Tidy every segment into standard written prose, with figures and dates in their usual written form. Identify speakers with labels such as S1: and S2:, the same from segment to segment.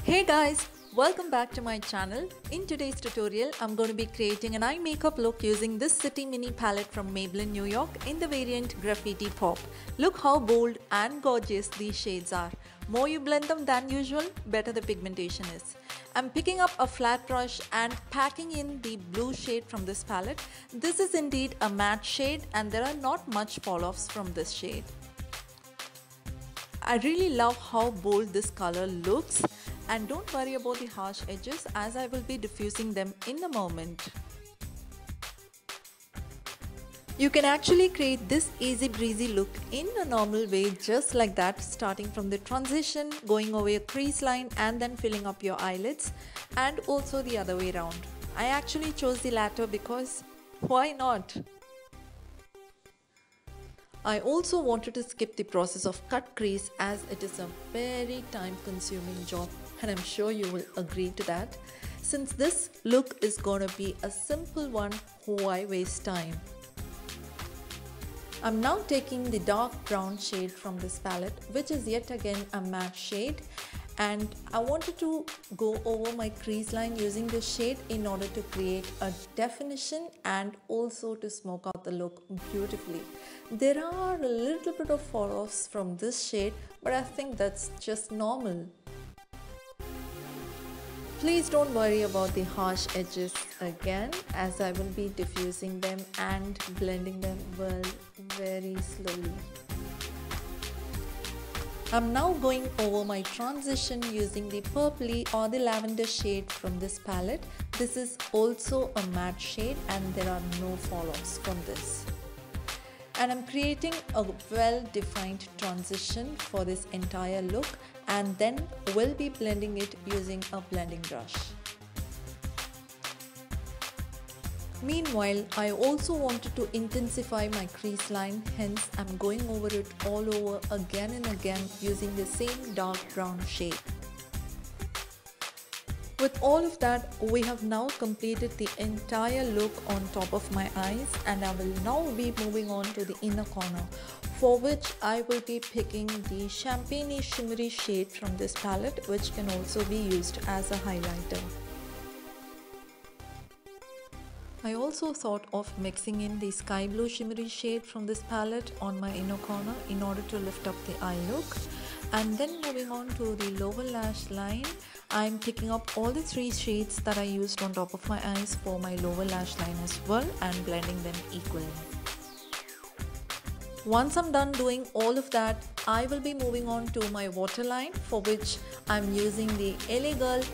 S1: Hey guys, welcome back to my channel. In today's tutorial, I'm going to be creating an eye makeup look using this City Mini palette from Maybelline, New York in the variant GraffitiPop. Look how bold and gorgeous these shades are. More you blend them than usual, better the pigmentation is. I'm picking up a flat brush and packing in the blue shade from this palette. This is indeed a matte shade and there are not much fall-offs from this shade. I really love how bold this color looks. And don't worry about the harsh edges as I will be diffusing them in a moment. You can actually create this easy breezy look in a normal way just like that, starting from the transition, going over your crease line and then filling up your eyelids, and also the other way around. I actually chose the latter because why not? I also wanted to skip the process of cut crease as it is a very time consuming job, and I'm sure you will agree to that, since this look is gonna be a simple one. Why waste time? I'm now taking the dark brown shade from this palette, which is yet again a matte shade, and I wanted to go over my crease line using this shade in order to create a definition and also to smoke out the look beautifully. There are a little bit of fall-offs from this shade, but I think that's just normal. Please don't worry about the harsh edges again, as I will be diffusing them and blending them well very slowly. I'm now going over my transition using the purpley or the lavender shade from this palette. This is also a matte shade and there are no fall-offs from this. And I'm creating a well-defined transition for this entire look, and then we'll be blending it using a blending brush. Meanwhile, I also wanted to intensify my crease line, hence I'm going over it all over again and again using the same dark brown shade. With all of that, we have now completed the entire look on top of my eyes, and I will now be moving on to the inner corner, for which I will be picking the champagne shimmery shade from this palette, which can also be used as a highlighter. I also thought of mixing in the sky blue shimmery shade from this palette on my inner corner in order to lift up the eye look. And then moving on to the lower lash line, I'm picking up all the three shades that I used on top of my eyes for my lower lash line as well and blending them equally. Once I'm done doing all of that, I will be moving on to my waterline, for which I'm using the LAGirl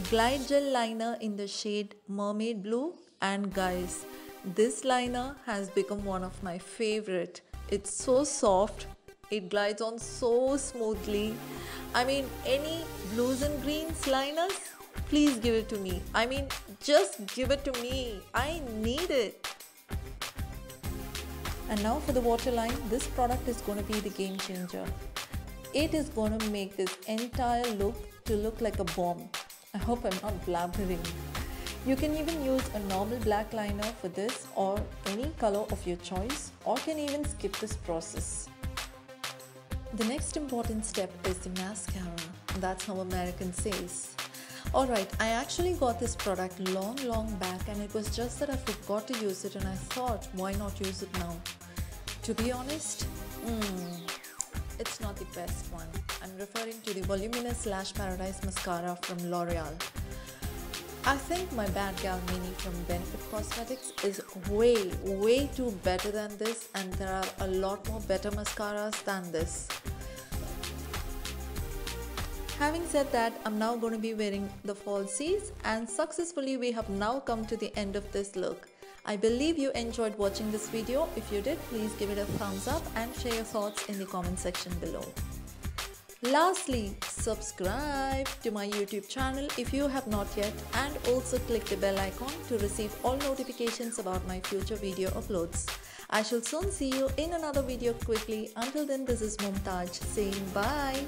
S1: Glide Gel Liner in the shade Mermaid Blue. And guys, this liner has become one of my favorite. It's so soft, it glides on so smoothly. I mean, any blues and greens liners, please give it to me. I mean, just give it to me. I need it. And now for the waterline, this product is going to be the game changer. It is going to make this entire look to look like a bomb. I hope I'm not blabbering. You can even use a normal black liner for this, or any color of your choice, or can even skip this process. The next important step is the mascara. That's how American says. Alright, I actually got this product long back, and it was just that I forgot to use it, and I thought, why not use it now? To be honest, it's not the best one. I'm referring to the Voluminous Lash Paradise Mascara from Loreal. I think my Bad Gal Mini from Nyx Cosmetics is way too better than this, and there are a lot more better mascaras than this. Having said that, I'm now going to be wearing the falsies, and successfully we have now come to the end of this look. I believe you enjoyed watching this video. If you did, please give it a thumbs up and share your thoughts in the comment section below. Lastly, subscribe to my YouTube channel if you have not yet, and also click the bell icon to receive all notifications about my future video uploads. I shall soon see you in another video quickly. Until then, this is Mummmtaj saying bye.